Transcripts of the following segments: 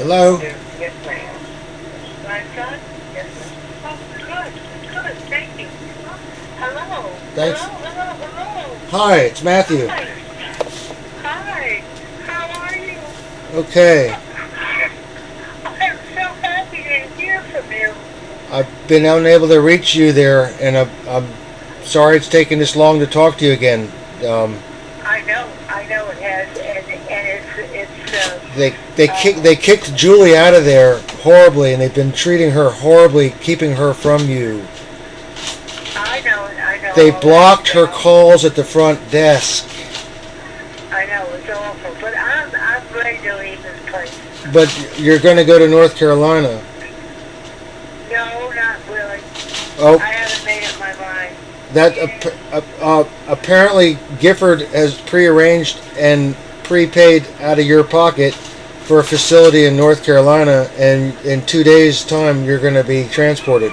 Hello? Yes, ma'am. My son? Yes, ma'am. Oh, good, thank you. Hello. Thanks. Hello. Hi, it's Matthew. Hi. How are you? Okay. I'm so happy to hear from you. I've been unable to reach you there, and I'm sorry it's taken this long to talk to you again. I know it has, and They kicked Julie out of there horribly, and they've been treating her horribly, keeping her from you. I know. They blocked her calls at the front desk. I know, it's awful, but I'm ready to leave this place. But you're going to go to North Carolina. No, not really. Oh. I haven't made up my mind. That apparently Gifford has prearranged and prepaid out of your pocket for a facility in North Carolina, and in 2 days' time you're going to be transported.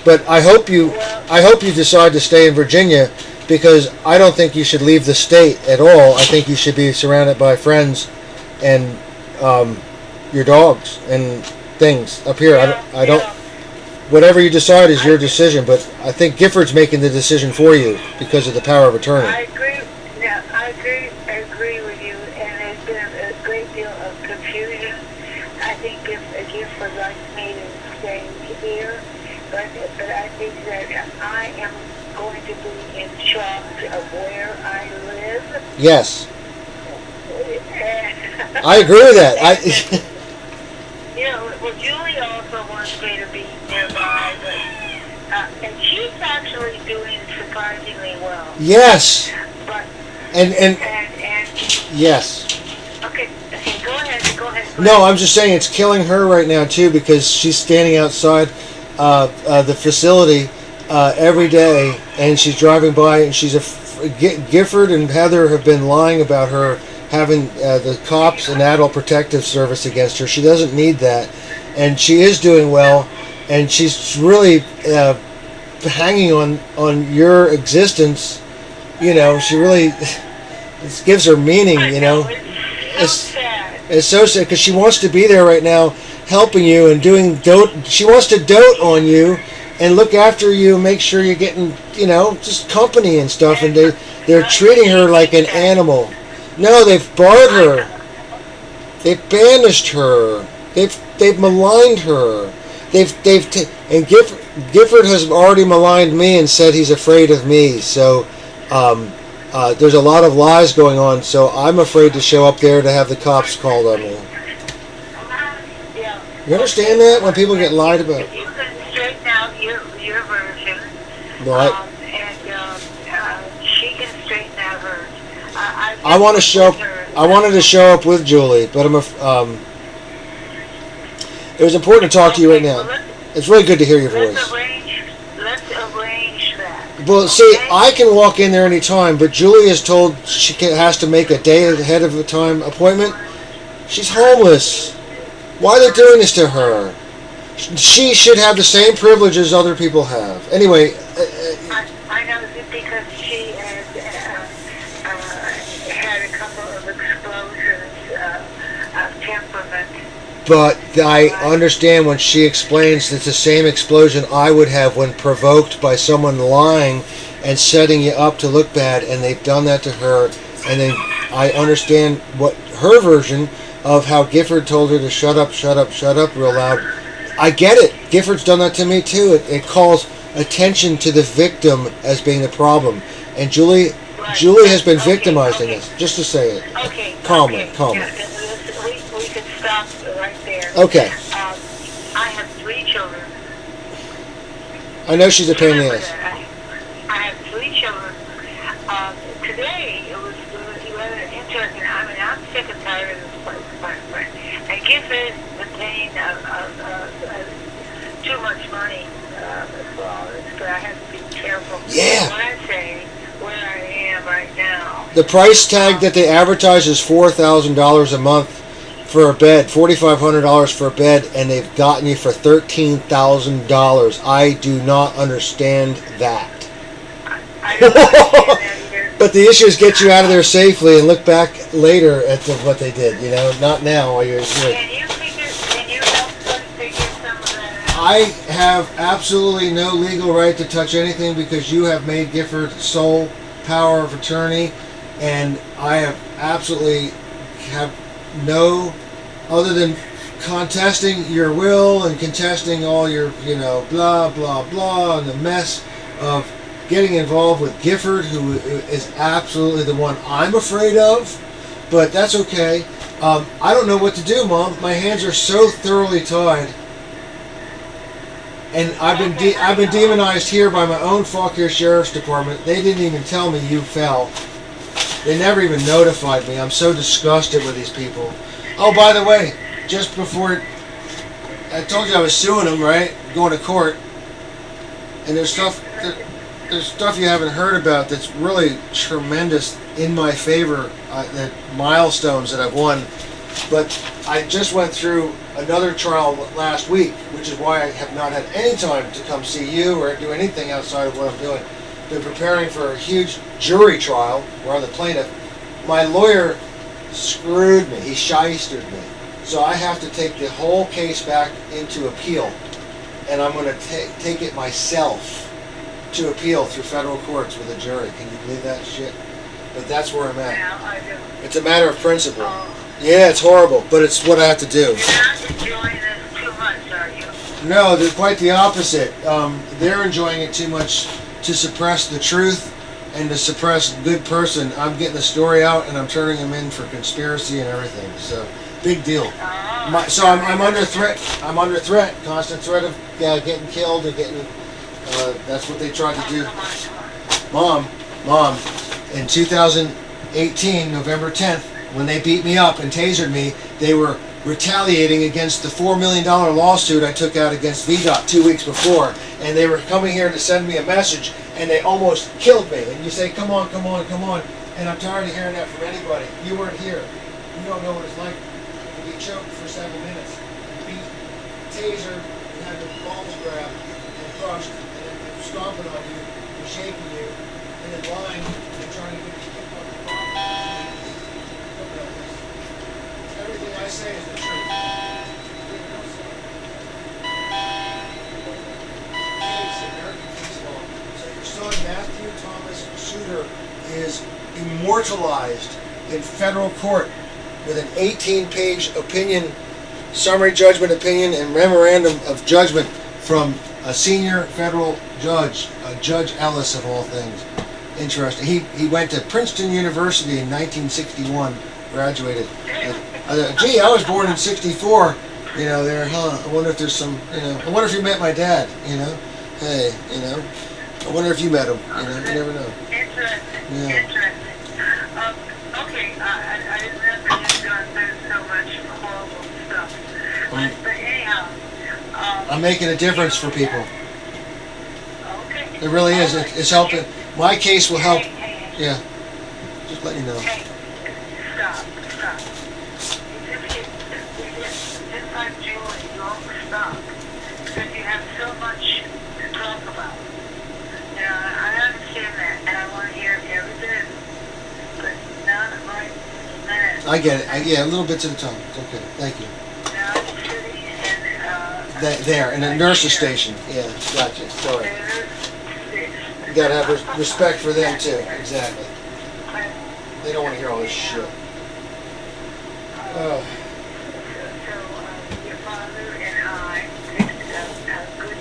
But I hope you decide to stay in Virginia, because I don't think you should leave the state at all. I think you should be surrounded by friends and your dogs and things up here. I don't. Whatever you decide is your decision, but I think Gifford's making the decision for you because of the power of attorney. I agree. Yeah, I agree with you. And there's been a great deal of confusion. I think if Gifford likes me to stay here, but I think that I am going to be in charge of where I live. Yes. I agree with that. Well, Julie also wants me to be nearby, but and she's actually doing surprisingly well. Yes. But and yes. Okay, go ahead. No, I'm just saying it's killing her right now too, because she's standing outside the facility every day, and she's driving by, and Gifford and Heather have been lying about her having the cops and adult protective service against her. She doesn't need that, and she is doing well, and she's really hanging on your existence. She really it gives her meaning. It's so sad because she wants to be there right now, helping you and doing dote. She wants to dote on you and look after you, make sure you're getting just company and stuff, and they're treating her like an animal. No, they've barred her. They've banished her. They've maligned her. And Gifford has already maligned me and said he's afraid of me. So there's a lot of lies going on. So I'm afraid to show up there to have the cops called on me. You understand that when people get lied about? You can straighten out your version. No, she can straighten out hers. I wanted to show up with Julie, but it was important to talk to you right now. It's really good to hear your voice. Let's arrange that. Well, see, I can walk in there anytime, but Julie is told she has to make a day ahead of a time appointment. She's homeless. Why are they doing this to her? She should have the same privileges other people have. Anyway. I know because she had a couple of explosions of temperament. But I understand when she explains that it's the same explosion I would have when provoked by someone lying and setting you up to look bad, and they've done that to her. And then I understand what her version of how Gifford told her to shut up real loud. I get it. Gifford's done that to me too. It calls attention to the victim as being the problem. And Julie has been victimized in this. Just to say it. Okay. Calmly. Yeah, we can stop right there. Okay. I have 3 children. I know she's a pain in the ass. I have 3 children. Today it was rather interesting. I mean, I'm sick and tired of this place, my friend. And Gifford the pain of too much money for all this, but I have to be careful. Yeah. What I say, where I am right now. The price tag that they advertise is $4,000 a month for a bed, $4,500 for a bed, and they've gotten you for $13,000. I do not understand that. I don't understand that either. But the issue is get you out of there safely and look back later at what they did. Not now. Can you figure I have absolutely no legal right to touch anything because you have made Gifford sole power of attorney, and I have absolutely have no, other than contesting your will and contesting all your, blah, blah, blah, and the mess of getting involved with Gifford, who is absolutely the one I'm afraid of, but that's okay. I don't know what to do, Mom. My hands are so thoroughly tied. And I've been demonized here by my own Fauquier Sheriff's Department. They didn't even tell me you fell. They never even notified me. I'm so disgusted with these people. Oh, by the way, just before I told you I was suing them, right? Going to court. And there's stuff you haven't heard about that's really tremendous in my favor. That milestones that I've won. But I just went through another trial last week, which is why I have not had any time to come see you or do anything outside of what I'm doing. Been preparing for a huge jury trial where I'm the plaintiff. My lawyer screwed me. He shystered me. So I have to take the whole case back into appeal. And I'm going to take it myself to appeal through federal courts with a jury. Can you believe that shit? But that's where I'm at. Yeah, I do. It's a matter of principle. Oh. Yeah, it's horrible, but it's what I have to do. You're not enjoying this too much, are you? No, they're quite the opposite. They're enjoying it too much to suppress the truth and to suppress good person. I'm getting the story out and I'm turning them in for conspiracy and everything. So, big deal. So I'm under threat. I'm under threat. Constant threat of getting killed and getting. That's what they tried to do. Mom, in 2018, November 10th, when they beat me up and tasered me, they were retaliating against the $4 million lawsuit I took out against VDOT 2 weeks before. And they were coming here to send me a message, and they almost killed me. And you say, come on. And I'm tired of hearing that from anybody. You weren't here. You don't know what it's like to be choked for 7 minutes, beat, tasered, and have the balls grabbed and crushed, and then stomping on you, and shaking you, and then lying and trying to get you kicked off the property. Everything I say is the truth. So your son Matthew Thomas Suter is immortalized in federal court with an 18-page opinion, summary judgment opinion, and memorandum of judgment from a senior federal judge, Judge Ellis of all things. Interesting. He went to Princeton University in 1961, graduated. Gee, I was born in '64. There, huh? I wonder if there's some. I wonder if you met my dad. Hey, I wonder if you met him. You never know. Interesting. Yeah. Interesting. Okay, I didn't realize you've gone through so much horrible stuff. But anyhow, I'm making a difference for people. Okay. It really is. It's helping. My case will help. Hey. Yeah. Just let you know. Hey, stop. Just like Julie, you don't stop. Because you have so much to talk about. I understand that, and I want to hear every bit. But not right minute. I get it. Yeah, a little bits at a time. It's okay. Thank you. Now I'm sitting in... There, in a nurse's station. Yeah, gotcha. Sorry. You gotta have respect for them, too. Exactly. They don't want to hear all this shit. Oh. So, your father and I picked a good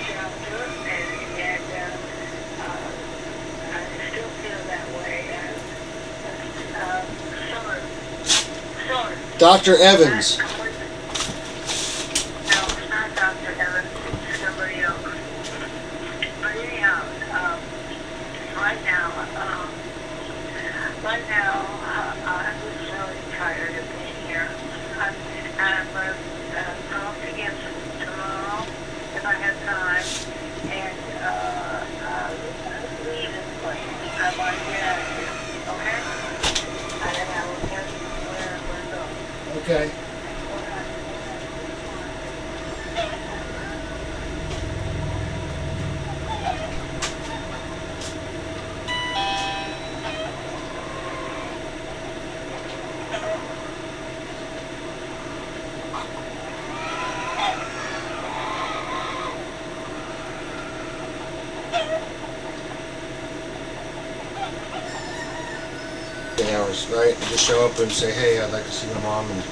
shelter, and I still feel that way. Summer. Dr. Evans. No, it's not Dr. Evans, it's somebody else. But anyhow, right now, I'm just really tired of being here. I'm going to talk to you tomorrow if I have time, and leave this place. I want to get out of here, okay? And then I will tell you where I'm going to go. Okay. hours, right? And just show up and say, hey, I'd like to see my mom. And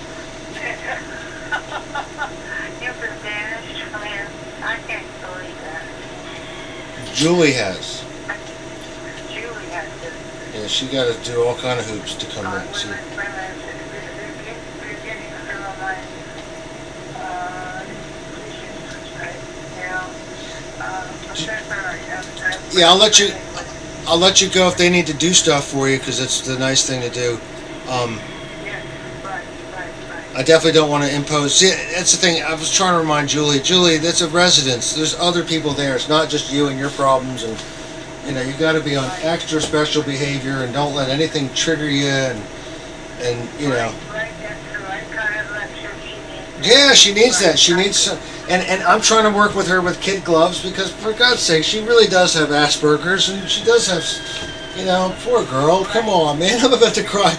You've been banished from him. I can't believe that. Julie has. Julie has to. Yeah, she got to do all kind of hoops to come in. See. We're getting through on my issues right now. That's all right. Yeah, I'll let you go if they need to do stuff for you, because it's the nice thing to do. Right. I definitely don't want to impose. See, that's the thing. I was trying to remind Julie. Julie, that's a residence. There's other people there. It's not just you and your problems. And you got to be on extra special behavior, and don't let anything trigger you. And Right, that's the right kind of lecture she needs. Yeah, she needs that. She needs some. And I'm trying to work with her with kid gloves, because for God's sake, she really does have Asperger's, and she does have. Poor girl. Come on, man. I'm about to cry.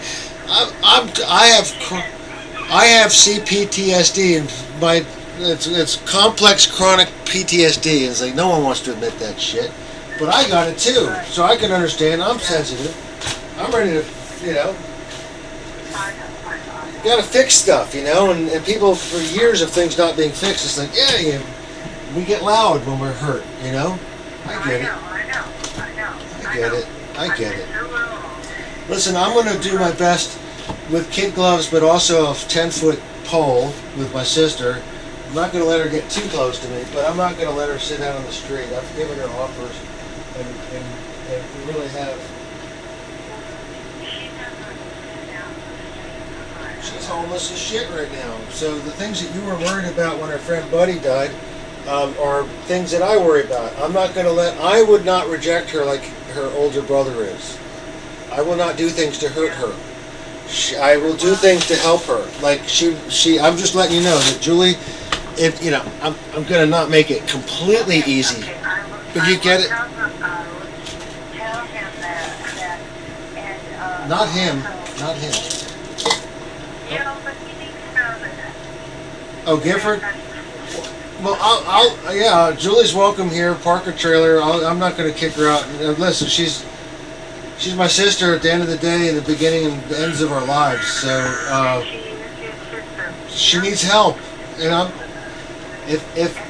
I have CPTSD, and it's complex chronic PTSD. It's like no one wants to admit that shit, but I got it too, so I can understand. I'm sensitive. I'm ready to, got to fix stuff, and people for years of things not being fixed. It's like, we get loud when we're hurt, I get it. I get it. Listen, I'm going to do my best with kid gloves, but also a 10-foot pole with my sister. I'm not going to let her get too close to me, but I'm not going to let her sit out on the street. I've given her offers, and we really have. She's homeless as shit right now. So the things that you were worried about when her friend Buddy died are things that I worry about. I would not reject her like her older brother is. I will not do things to hurt her. I will do things to help her. Like I'm just letting you know that Julie, I'm going to not make it completely easy. But you get it? Tell him that and Not him. But he needs to know that. Oh, Gifford? Well, Julie's welcome here. Park her trailer. I'm not going to kick her out. Listen, she's my sister at the end of the day, and the beginning and the ends of our lives. So she needs help, and if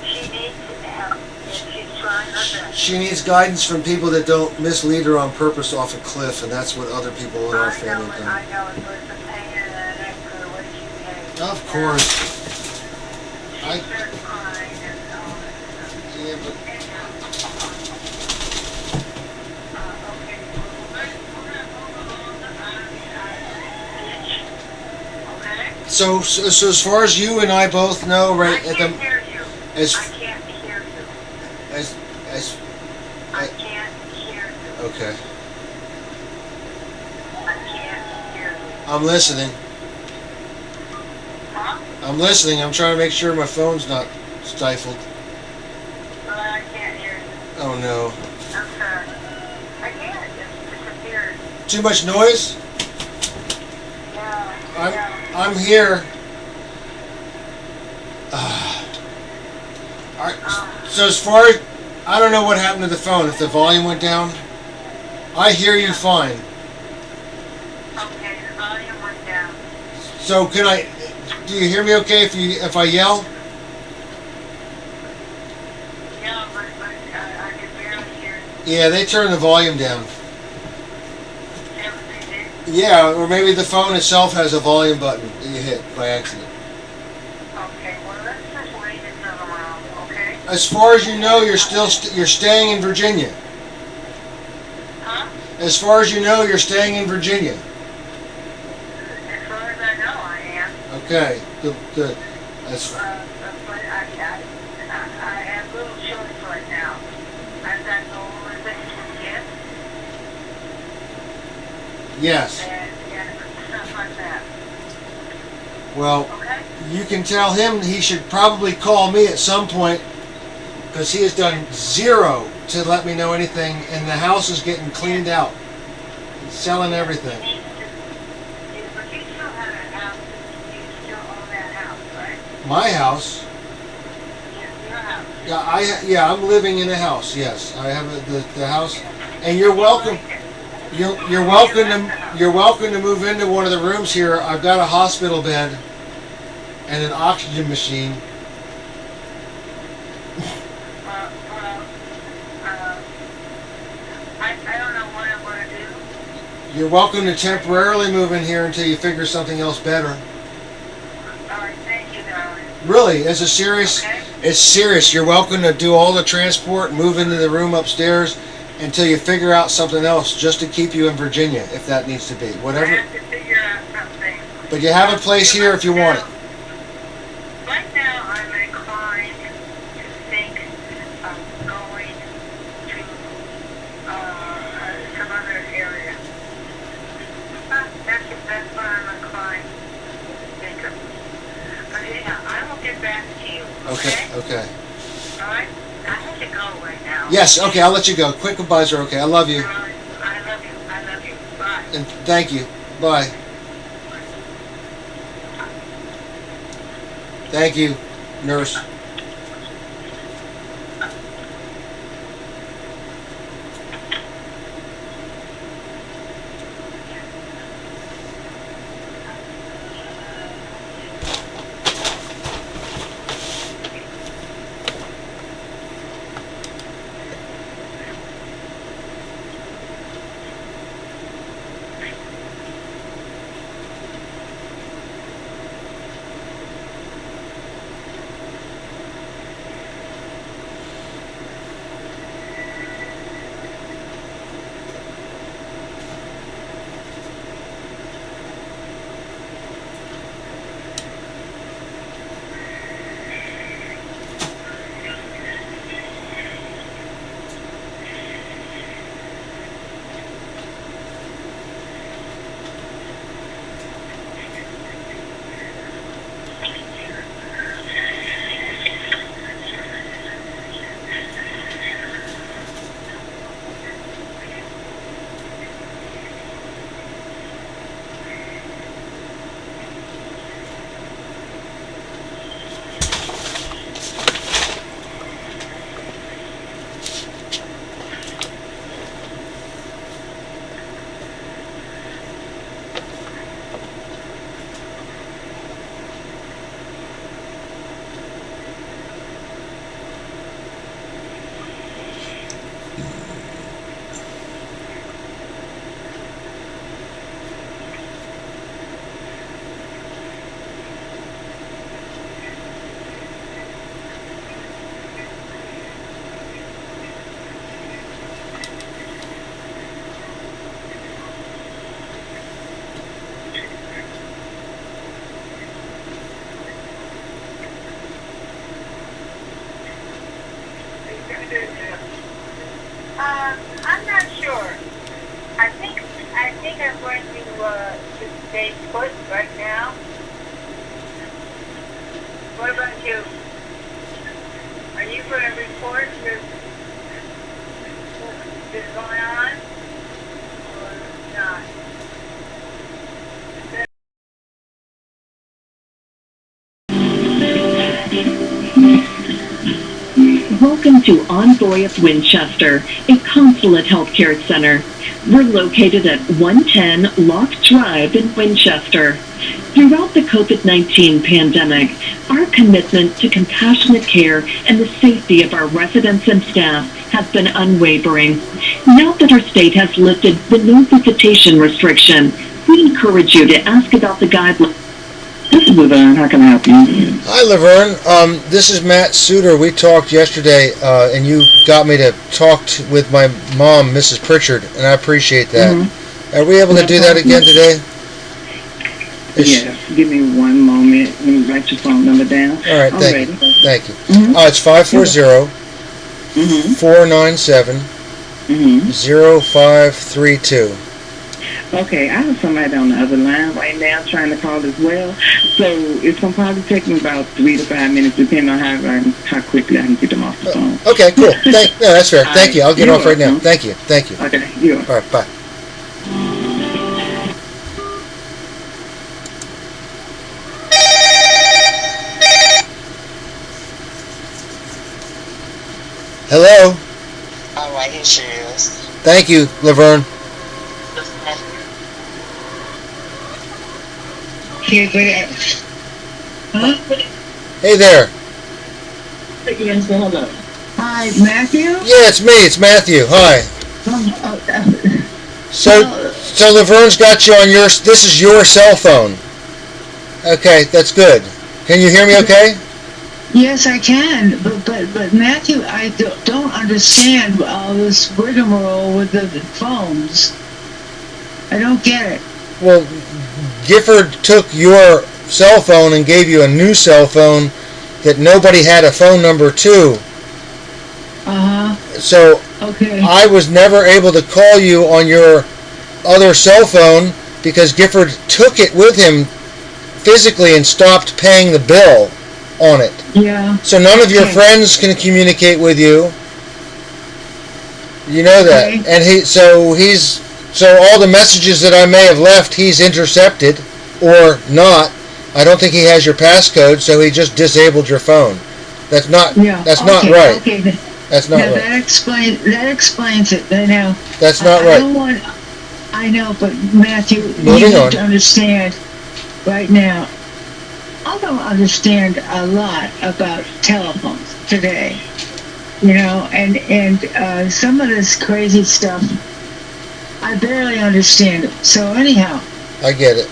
she needs help, and she's trying her best. she needs guidance from people that don't mislead her on purpose off a cliff, and that's what other people in our family have done. I know it was a pain in the neck for the way she behaved. Of course. She started crying and all that stuff. Yeah, but Okay, we're gonna move along. Okay? so as far as you and I both know, right I at can't the hear you. as I can't hear you. as I can't hear you. okay, I can't hear you. I'm listening. Huh? I'm listening. I'm trying to make sure my phone's not stifled. But I can't hear you. Oh no. I'm sorry. I can't. It's disappeared. Too much noise? Yeah. I'm here. Alright, so as far as I don't know what happened to the phone, if the volume went down. I hear you fine. Okay, the volume went down. So do you hear me okay if I yell? Yeah, but I can barely hear you. Yeah, they turned the volume down. Everything did. Yeah, or maybe the phone itself has a volume button that you hit by accident. Okay, well, let's just wait another round, okay? As far as you know, you're staying in Virginia. Huh? As far as you know, you're staying in Virginia. As far as I know, I am. Okay, good. That's But I have little choice right now. I've got no realization yet, yes. and stuff like that. Well, Okay? you can tell him he should probably call me at some point, because he has done zero to let me know anything, and the house is getting cleaned out. He's selling everything. But you still have that house. You still own that house, right? My house. Your house. I'm living in a house. Yes, I have the house, and you're welcome. You're welcome to move into one of the rooms here. I've got a hospital bed and an oxygen machine. I don't know what I'm going to do. You're welcome to temporarily move in here until you figure something else better. All right, thank you, darling. Really, it's serious. You're welcome to do all the transport, move into the room upstairs until you figure out something else, just to keep you in Virginia, if that needs to be. Whatever. I have to figure out something. But you have a place here if you want it. Right now, I'm inclined to think of going to some other area. That's what I'm inclined to think of. But anyhow, I will get back to you. Okay. All right? I have to go right now. Yes, okay, I'll let you go. Quick goodbyes are okay. I love you. I love you. Bye. And thank you. Bye. Thank you, nurse. I'm not sure. I think I'm going to stay put right now. What about you? Are you going to report what's going on or not? Welcome to Envoy of Winchester, a consulate healthcare center. We're located at 110 Loft Drive in Winchester. Throughout the COVID-19 pandemic, our commitment to compassionate care and the safety of our residents and staff has been unwavering. Now that our state has lifted the no visitation restriction, we encourage you to ask about the guidelines. This is Laverne. How can I help you? Hi, Laverne. This is Matt Suter. We talked yesterday, and you got me to talk with my mom, Mrs. Pritchard, and I appreciate that. Mm-hmm. Are we able to do that again today? Yes. Give me one moment. Let me write your phone number down. All right. Thank you. Thank you. Mm-hmm. It's 540-497-0532. Okay, I have somebody on the other line right now trying to call as well. So it's going to probably take me about 3 to 5 minutes, depending on how quickly I can get them off the phone. Okay, cool. That's fair. Thank you. I'll get off right now. Thank you. Okay, you're welcome. All right, bye. Hello? All right, here she is. Thank you, Laverne. Okay, but huh? Hey there. Hi, Matthew. Yeah, it's me. It's Matthew. Hi. So Laverne's got you on your. This is your cell phone. Okay, that's good. Can you hear me? Okay. Yes, I can, but Matthew, I don't understand all this rigmarole with the phones. I don't get it. Well, Gifford took your cell phone and gave you a new cell phone that nobody had a phone number to. So Okay. I was never able to call you on your other cell phone because Gifford took it with him physically and stopped paying the bill on it. Yeah. So none of your friends can communicate with you. You know that. Okay. And so all the messages that I may have left, he's intercepted or not. I don't think he has your passcode, so he just disabled your phone. That's not not right. Okay. That's not Now right. that explains it. Now That's not I right. don't want. I know, but Matthew, Moving you on. need to understand right now. I don't understand a lot about telephones today, and some of this crazy stuff, I barely understand it. So anyhow, I get it.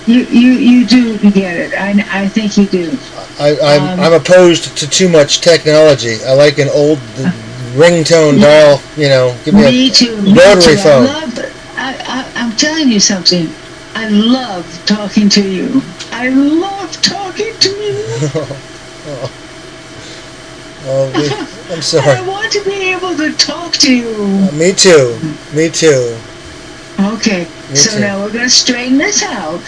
you do get it. I think you do. I'm opposed to too much technology. I like an old ringtone dial. Give me Me too. rotary phone. I'm telling you something. I love talking to you. I love talking to you. I'm sorry. I want to be able to talk to you. Me too. Me too. Okay. Me So too. now we're going to straighten this out.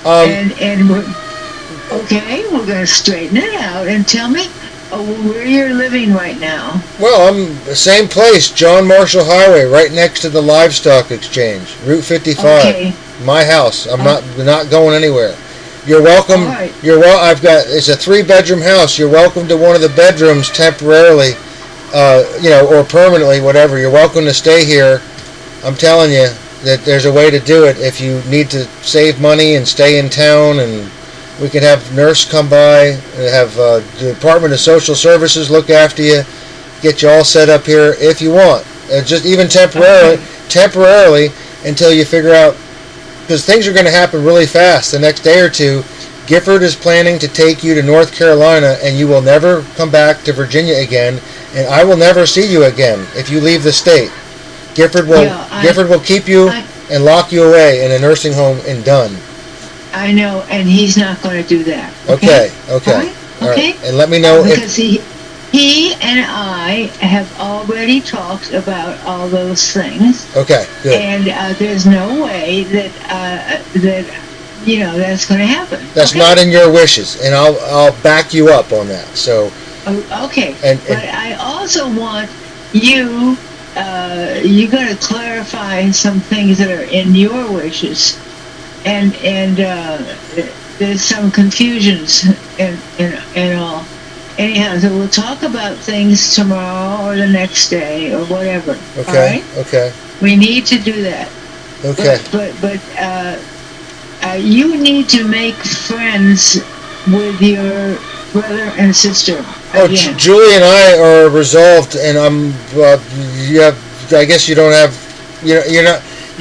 Um, And we're going to straighten it out and tell me where you're living right now. well, I'm the same place, John Marshall Highway, right next to the livestock exchange, Route 55. Okay. My house. I'm not going anywhere. You're welcome. All right. It's a 3-bedroom house. You're welcome to one of the bedrooms temporarily, or permanently, whatever. You're welcome to stay here. I'm telling you that there's a way to do it if you need to save money and stay in town, and we can have nurse come by, and have the Department of Social Services look after you, get you all set up here if you want. Just even temporarily until you figure out, because things are going to happen really fast. The next day or two, Gifford is planning to take you to North Carolina, and you will never come back to Virginia again, and I will never see you again if you leave the state. Gifford will keep you and lock you away in a nursing home and done. I know, and he's not going to do that. Okay. All right? Okay. And let me know because he and I have already talked about all those things. Okay, good. And there's no way that that's going to happen. That's not in your wishes, and I'll back you up on that. So. Okay. And but I also want you. You got to clarify some things that are in your wishes, and there's some confusions and all. Anyhow, so we'll talk about things tomorrow or the next day or whatever. Okay. All right? Okay. We need to do that. Okay. But you need to make friends with your brother and sister. Oh, again. Julie and I are resolved, and I guess you don't have, you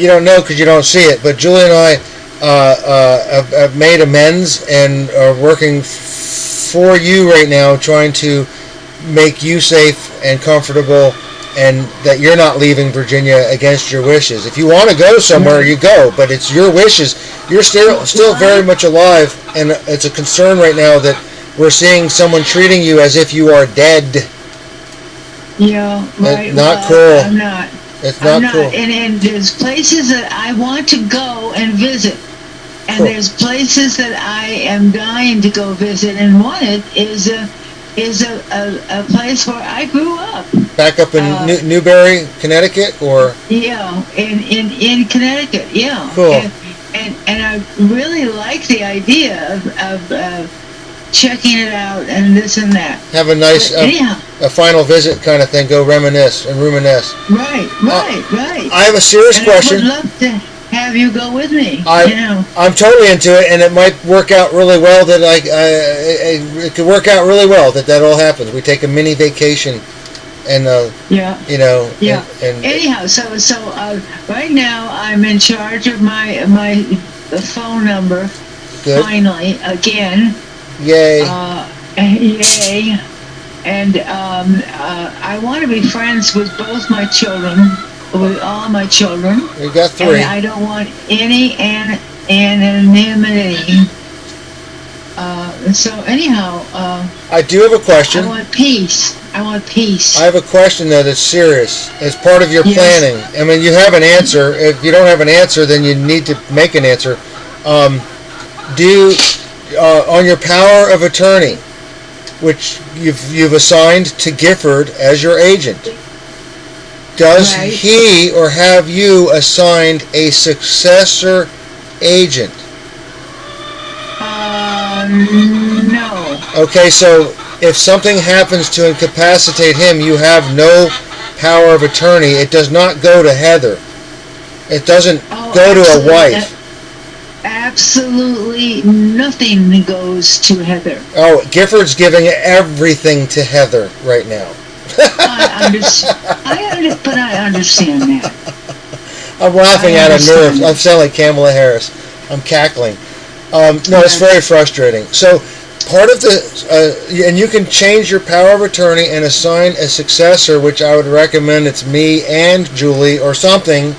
don't know because you don't see it. But Julie and I have made amends and are working for you right now, trying to make you safe and comfortable, and that you're not leaving Virginia against your wishes. If you want to go somewhere, you go, but it's your wishes. You're still very much alive, and it's a concern right now that we're seeing someone treating you as if you are dead. Yeah, right. Not cool. I'm not. It's not cool. And there's places that I want to go and visit. And Cool. there's places that I am dying to go visit, and one is a place where I grew up. Back up in Newbury, Connecticut, or? Yeah, in Connecticut, yeah. Cool. And I really like the idea of checking it out and this and that. Have a nice, anyhow, a final visit kind of thing, go reminisce and reminisce. Right. I have a serious question. I would love to have have you go with me. I'm totally into it, and it might work out really well. That it could work out really well that all happens. We take a mini vacation, and And anyhow, so right now I'm in charge of my phone number. Good. Finally, again. Yay. Yay. And I want to be friends with both my children, with all my children. We got 3. And I don't want any anonymity. So anyhow, I do have a question. I want peace. I have a question that's serious. As part of your planning, I mean, you have an answer. If you don't have an answer, then you need to make an answer. On your power of attorney, which you've assigned to Gifford as your agent, does he or have you assigned a successor agent? No. Okay, so if something happens to incapacitate him, you have no power of attorney. It does not go to Heather. It doesn't go to a wife. Absolutely nothing goes to Heather. Oh, Gifford's giving everything to Heather right now. I understand that. I'm laughing out of nerves. I sound like Kamala Harris. I'm cackling. No, it's very frustrating. So part of the, and you can change your power of attorney and assign a successor, which I would recommend it's me and Julie or something,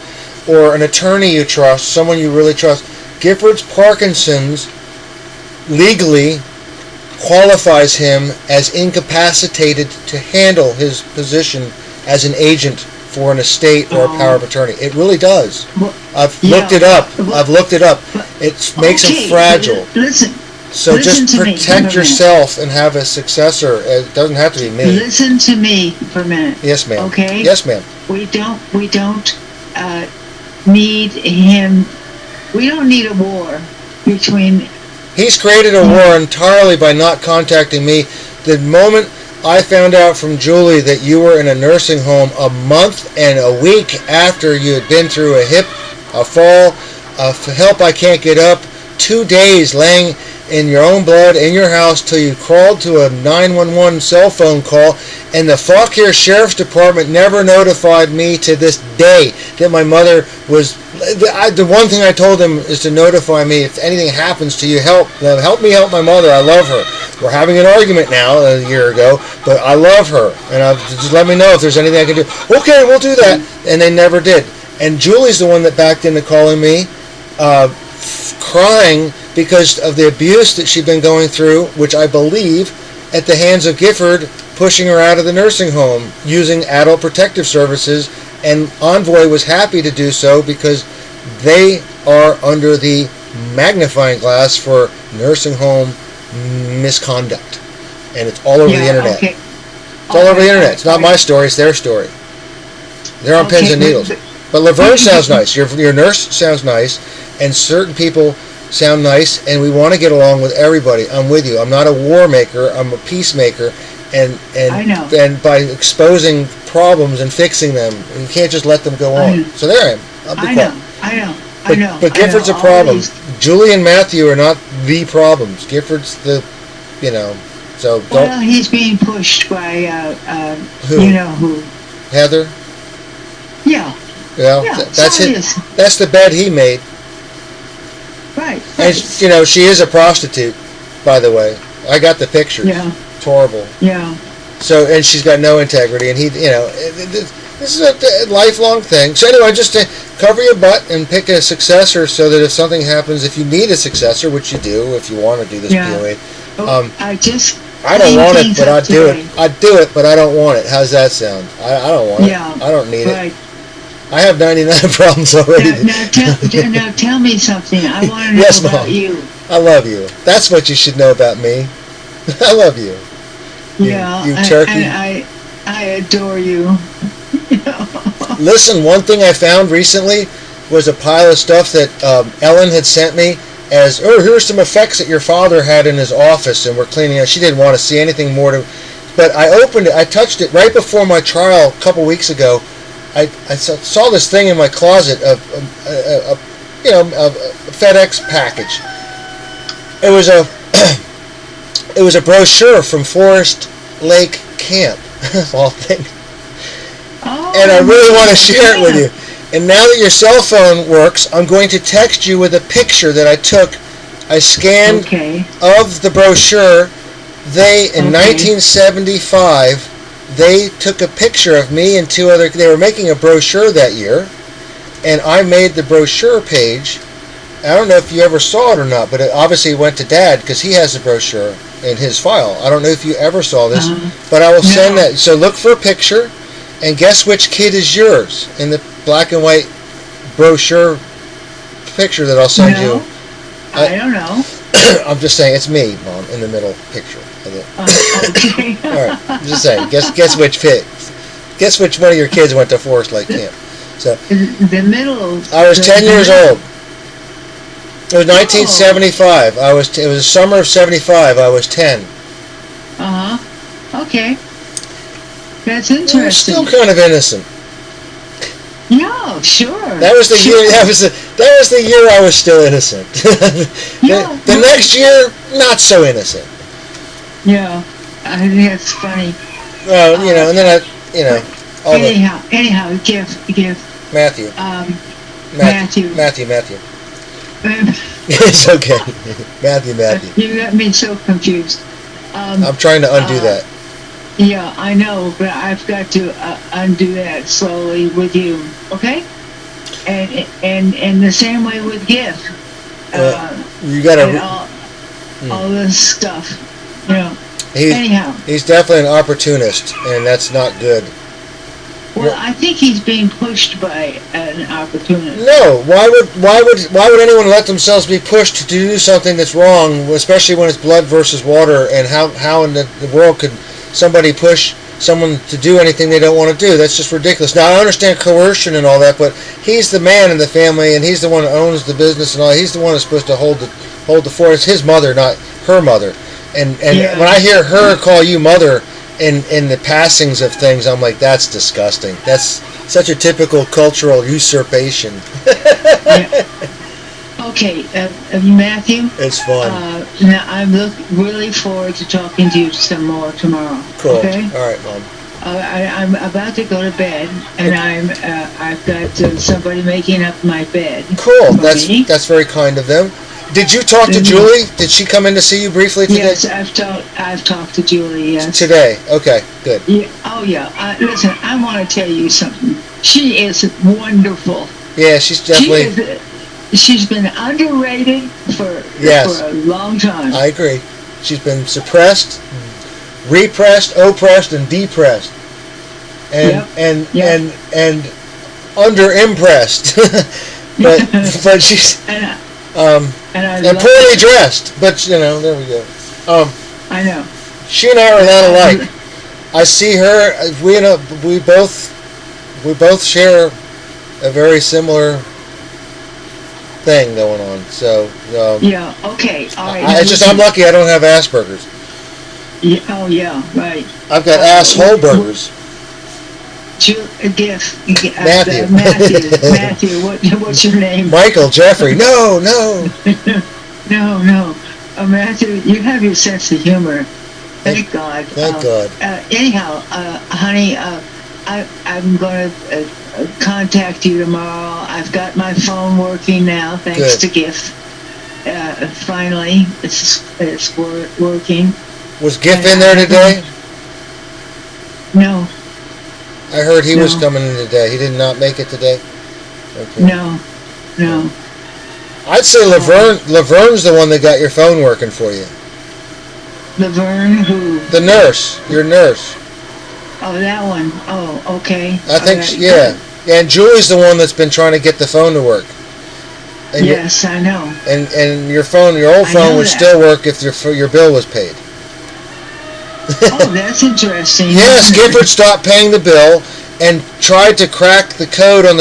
or an attorney you trust, someone you really trust. Gifford's Parkinson's legally qualifies him as incapacitated to handle his position as an agent for an estate or a power of attorney. It really does. I've looked it up. It makes him fragile. Listen. So just protect yourself and have a successor. It doesn't have to be me. Listen to me for a minute. Yes, ma'am. Okay? Yes, ma'am. We don't need him. We don't need a war between... He's created a war entirely by not contacting me. The moment I found out from Julie that you were in a nursing home a month and a week after you had been through a fall, help I can't get up, 2 days laying in your own blood in your house till you crawled to a 911 cell phone call, and the Fauquier Sheriff's Department never notified me to this day that my mother was... The one thing I told them is to notify me if anything happens to you. Help me help my mother. I love her. We're having an argument now a year ago, but I love her, and just let me know if there's anything I can do. Okay, we'll do that. And they never did. And Julie's the one that backed into calling me, crying because of the abuse that she'd been going through, which I believe at the hands of Gifford pushing her out of the nursing home using Adult Protective Services, and Envoy was happy to do so because they are under the magnifying glass for nursing home misconduct, and it's all over the internet. Okay. It's all over the internet. It's not my story, it's their story. They're on pins and needles. But Laverne sounds nice. Your nurse sounds nice, and certain people sound nice, and we want to get along with everybody. I'm with you. I'm not a war maker. I'm a peacemaker, and I know. And by exposing problems and fixing them, you can't just let them go on. So there I am. I know. But Gifford's a problem. Julie and Matthew are not the problems. Gifford's the, so don't. Well, he's being pushed by who? You know who? Heather. Yeah. Well, that's it. That's the bed he made. Right. And she is a prostitute, by the way. I got the pictures. Yeah. It's horrible. Yeah. So, and she's got no integrity, and this is a lifelong thing. So anyway, just to cover your butt and pick a successor so that if something happens, if you need a successor, which you do if you want to do this POA. I don't want it, but I'd do it. I'd do it, but I don't want it. How's that sound? I don't want it. I don't need it. I have 99 problems already. Now tell me something. I want to know about you. I love you. That's what you should know about me. I love you. You turkey. And I adore you. Listen, one thing I found recently was a pile of stuff that Ellen had sent me as, here's some effects that your father had in his office, and we're cleaning it. She didn't want to see anything more but I opened it, I touched it right before my trial a couple weeks ago. I saw this thing in my closet, a a FedEx package. It was a it was a brochure from Forest Lake Camp, of all things. Oh, And I really want to share it with you. And now that your cell phone works, I'm going to text you with a picture that I took. I scanned of the brochure. In 1975, they took a picture of me and two other. They were making a brochure that year, and I made the brochure page. I don't know if you ever saw it or not, but it obviously went to Dad because he has the brochure in his file. I don't know if you ever saw this, but I will send that. So look for a picture, and guess which kid is yours in the black and white brochure picture that I'll send you. I don't know. I'm just saying it's me, Mom, in the middle picture of it. Okay. All right, I'm just saying. Guess which pit? Guess which one of your kids went to Forest Lake Camp? So the middle. I was 10 years old. It was 1975. It was the summer of '75. I was 10. Okay. That's interesting. I was still kind of innocent. Yeah, sure. That was the year. That was the year I was still innocent. the next year, not so innocent. Yeah, I think that's funny. Well, and then Anyhow, give Matthew. Matthew. It's okay. Matthew. You got me so confused. I'm trying to undo that. Yeah, I know, but I've got to undo that slowly with you, okay? And the same way with GIF. You gotta all this stuff, Anyhow, he's definitely an opportunist, and that's not good. Well, I think he's being pushed by an opportunist. No, why would anyone let themselves be pushed to do something that's wrong, especially when it's blood versus water? And how in the world could somebody push someone to do anything they don't want to do? That's just ridiculous. Now I understand coercion and all that, but he's the man in the family, and he's the one who owns the business and all. He's the one who's supposed to hold the fort. It's his mother, not her mother. And when I hear her call you mother in the passings of things, I'm like, that's disgusting. That's such a typical cultural usurpation. Okay, Matthew. It's fun. Now I'm really forward to talking to you some more tomorrow. Cool. Okay. All right, Mom. I'm about to go to bed, and I've got somebody making up my bed. Cool. That's very kind of them. Did you talk to Julie? Did she come in to see you briefly today? Yes, I've talked to Julie. Yes. Today. Okay. Good. Yeah. Oh yeah. Listen, I want to tell you something. She is wonderful. Yeah, she's definitely. She's been underrated for a long time. I agree. She's been suppressed, repressed, oppressed, and depressed, and underimpressed. but she's and poorly dressed. But there we go. I know. She and I are not alike. I see her. We both share a very similar thing going on. So yeah. Okay. All right. It's just I'm lucky I don't have Asperger's. Yeah. Oh yeah. Right. I've got asshole burgers. Matthew. What's your name? Michael. Jeffrey. No. No. Matthew, you have your sense of humor. Thank God. Thank God. Anyhow, honey, I'm going to contact you tomorrow. I've got my phone working now, thanks to GIF. Finally, it's working. Was GIF in there today? No. I heard he was coming in today. He did not make it today? Okay. No. I'd say Laverne's the one that got your phone working for you. Laverne, who? The nurse. Your nurse. Oh, that one. Oh, okay. I think, yeah. And Julie's the one that's been trying to get the phone to work. And yes, I know. And your old phone would still work if your bill was paid. Oh, that's interesting. Yes, Gifford stopped paying the bill and tried to crack the code on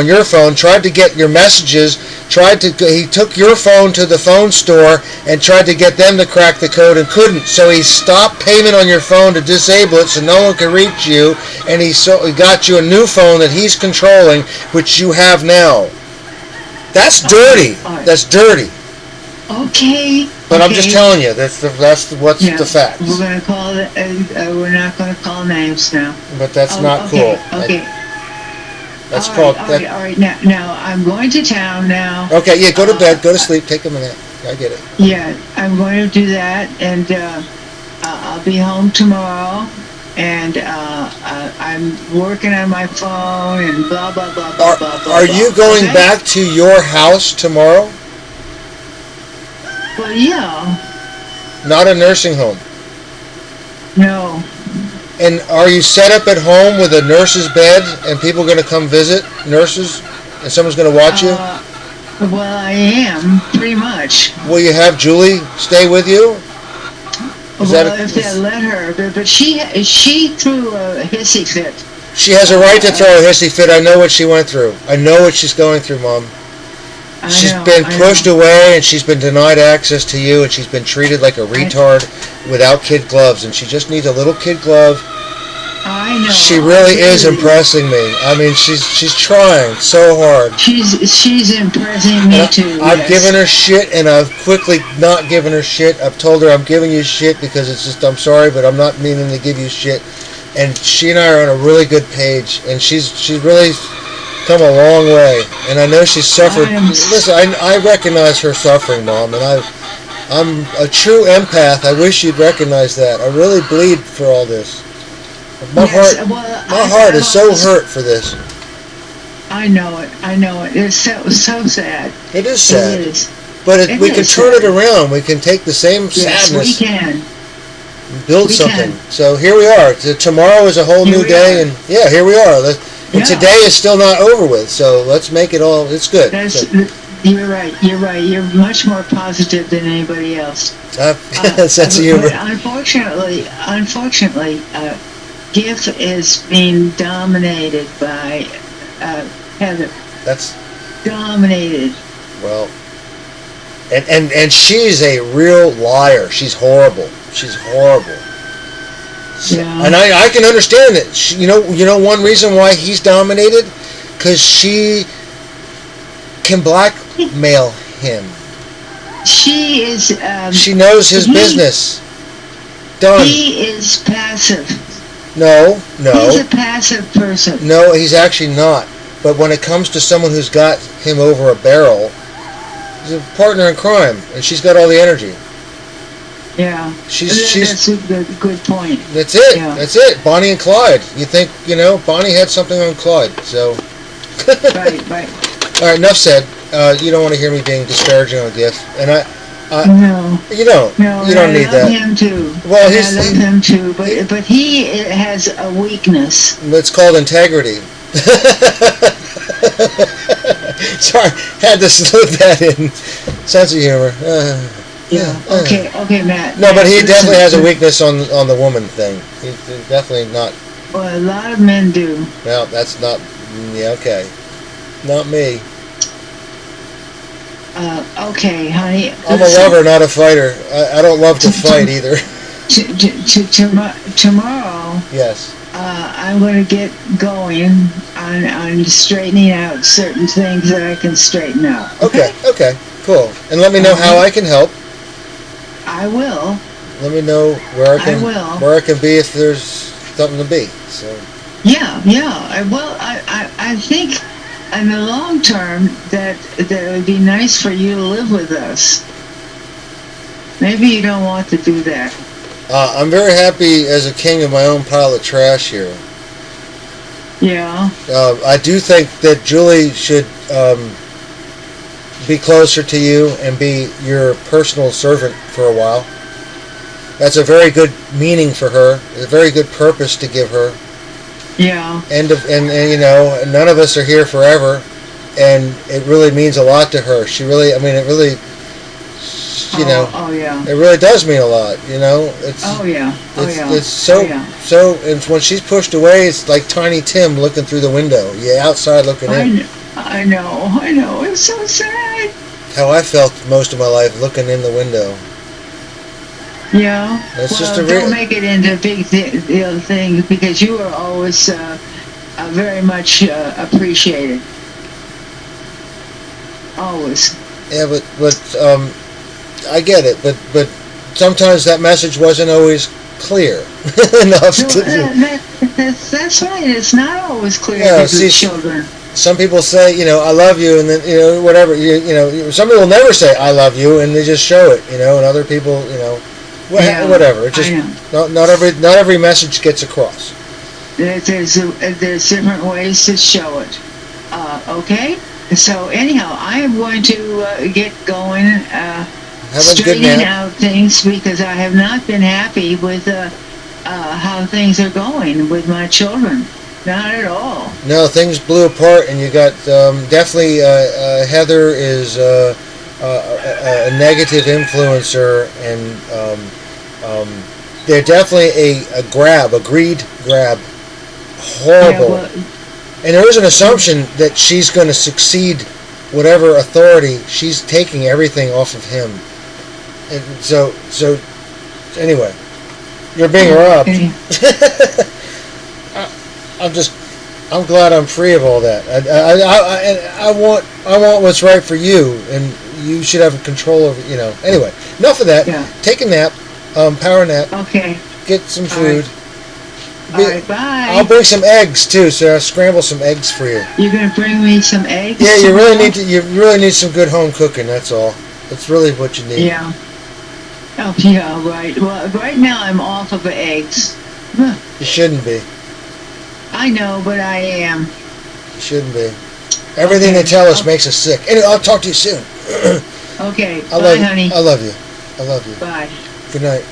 your phone, tried to get your messages, he took your phone to the phone store and tried to get them to crack the code and couldn't. So he stopped payment on your phone to disable it so no one could reach you, and he got you a new phone that he's controlling, which you have now. That's dirty. All right. That's dirty. Okay. But okay. I'm just telling you, that's what's the facts. We're gonna call it. We're not gonna call names now. But that's not okay, cool. Okay. That's all called. Right, all right. Now I'm going to town now. Okay. Yeah. Go to bed. Go to sleep. Take a minute. I get it. Yeah, I'm going to do that, and I'll be home tomorrow. And I'm working on my phone and blah blah blah blah blah. Are you going back to your house tomorrow? Well, yeah. Not a nursing home. No. And are you set up at home with a nurse's bed and people are going to come visit, nurses, and someone's going to watch you? Well, I am, pretty much. Will you have Julie stay with you? If they let her, but she threw a hissy fit. She has a right to throw a hissy fit. I know what she went through. I know what she's going through, Mom. She's been pushed away, and she's been denied access to you, and she's been treated like a retard without kid gloves, and she just needs a little kid glove. I know. She really is impressing me. I mean, she's trying so hard. She's impressing me too. I've given her shit, and I've quickly not given her shit. I've told her I'm giving you shit because it's just, I'm sorry, but I'm not meaning to give you shit. And she and I are on a really good page, and she's really come a long way, and I know she's suffered. Listen, I recognize her suffering, Mom, and I'm a true empath. I wish you'd recognize that. I really bleed for all this. My heart is so hurt for this. I know it. It's so sad. It is sad. It is. But we can turn it around. We can take the same sadness. Yes, we can. Build something. So here we are. Tomorrow is a whole new day, and yeah, here we are. And today is still not over with, so let's make it all. It's good. You're right. You're much more positive than anybody else. Sense of humor. Unfortunately, GIF is being dominated by Heather. That's dominated. Well, and she's a real liar. She's horrible. She's horrible. Yeah. And I can understand it. You know one reason why he's dominated? Because she can blackmail him. She is... she knows his business. Done. He is passive. No. He's a passive person. No, he's actually not. But when it comes to someone who's got him over a barrel, he's a partner in crime, and she's got all the energy. Yeah, that's a good point. That's it. Yeah. That's it. Bonnie and Clyde. You think, Bonnie had something on Clyde, so. Right. All right, enough said. You don't want to hear me being disparaging on GIF, and no. You don't. No, you don't need that. I love him too. Well, I love him too, but he has a weakness. It's called integrity. Sorry, had to slip that in. Sense of humor. Yeah. Okay, Matt. No, but he definitely has a weakness on the woman thing. He's definitely not. Well, a lot of men do. Well, that's not. Yeah, okay. Not me. Okay, honey. I'm a lover, not a fighter. I don't love to fight either. Tomorrow. Yes. I'm going to get going on straightening out certain things that I can straighten out. Okay, cool. And let me know how I can help. I will. Let me know where I can be if there's something to be. So. Yeah. I think in the long term that it would be nice for you to live with us. Maybe you don't want to do that. I'm very happy as a king of my own pile of trash here. Yeah. I do think that Julie should be closer to you and be your personal servant for a while. That's a very good meaning for her. A very good purpose to give her. Yeah. And none of us are here forever, and it really means a lot to her. It really. Oh yeah. It really does mean a lot, It's, It's so, and when she's pushed away, it's like Tiny Tim looking through the window. Yeah, outside looking in. I know. It's so sad. How I felt most of my life looking in the window. Yeah. It's just don't make it into a big thing because you are always very much appreciated. always. Yeah, but I get it, but sometimes that message wasn't always clear enough So, that's right. It's not always clear to the children. Some people say, I love you, and then, whatever, some people never say I love you, and they just show it, and other people, whatever. It just not every message gets across. There's different ways to show it. Okay. So anyhow, I am going to get going, straightening out things, because I have not been happy with how things are going with my children. Not at all. No, things blew apart, and you got definitely Heather is a negative influencer, and they're definitely a greed grab. Horrible. Yeah, and there is an assumption that she's going to succeed whatever authority. She's taking everything off of him. And so anyway, you're being robbed. Okay. I'm glad I'm free of all that. I want what's right for you, and you should have control over. Anyway, enough of that. Yeah. Take a nap, power nap. Okay. Get some food. All right, bye. I'll bring some eggs too, so I'll scramble some eggs for you. You're gonna bring me some eggs? Yeah, you really need some good home cooking. That's all. That's really what you need. Yeah. Oh yeah, right. Well, right now I'm off of eggs. You shouldn't be. I know, but I am. You shouldn't be. Everything they tell us makes us sick. Anyway, I'll talk to you soon. Okay. Bye, honey. I love you. I love you. Bye. Good night.